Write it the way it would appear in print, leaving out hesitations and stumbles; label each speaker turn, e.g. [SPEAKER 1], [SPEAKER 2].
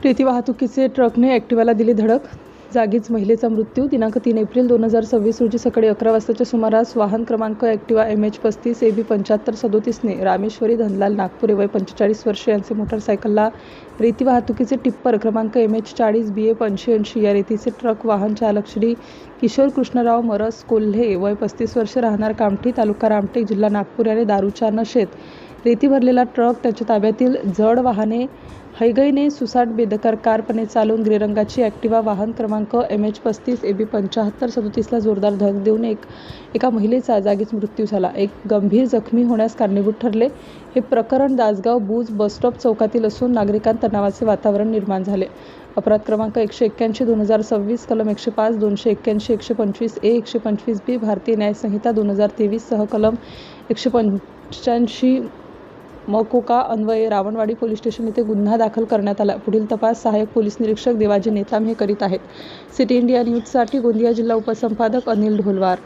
[SPEAKER 1] रेती वाहतुकीचे ट्रकने ॲक्टिवाला दिली धडक, जागीच महिलेचा मृत्यू. दिनांक 3 एप्रिल 2026 रोजी सकाळी 11 वाजताच्या सुमारास वाहन क्रमांक ॲक्टिवा MH35 AB 7537ने रामेश्वरी धनलाल नागपुरे वय 45 वर्षे यांचे मोटारसायकलला रेती वाहतुकीचे टिप्पर क्रमांक MH40 BA 8580 या रेतीचे ट्रक वाहन चालक श्री किशोर कृष्णराव मरस कोल्हे वय 35 वर्षे राहणार कामठी तालुका रामटेक जिल्हा नागपूर याने दारूच्या नशेत रेती भरलेला ट्रक त्यांच्या ताब्यातील जड वाहने हैगईने सुसाट बेदरकार कारपणे चालवून ग्रे रंगाची ॲक्टिवा वाहन क्रमांक MH35 AB 7537ला जोरदार धडक देऊन एका महिलेचा जागीच मृत्यू झाला. एक गंभीर जखमी होण्यास कारणीभूत ठरले. हे प्रकरण दासगाव बुज बसस्टॉप चौकातील असून नागरिकांत तणावाचे वातावरण निर्माण झाले. अपराध क्रमांक 181 2026 कलम 105 281 125 A 125 B भारतीय न्याय संहिता 2023 सह कलम 185 मकोका अन्वये रावणवाडी पोलीस स्टेशन येथे गुन्हा दाखल करण्यात आला. पुढील तपास सहाय्यक पोलीस निरीक्षक देवाजी नेताम हे करीत आहेत. सिटी इंडिया न्यूजसाठी गोंदिया जिल्हा उपसंपादक अनिल ढोलवार.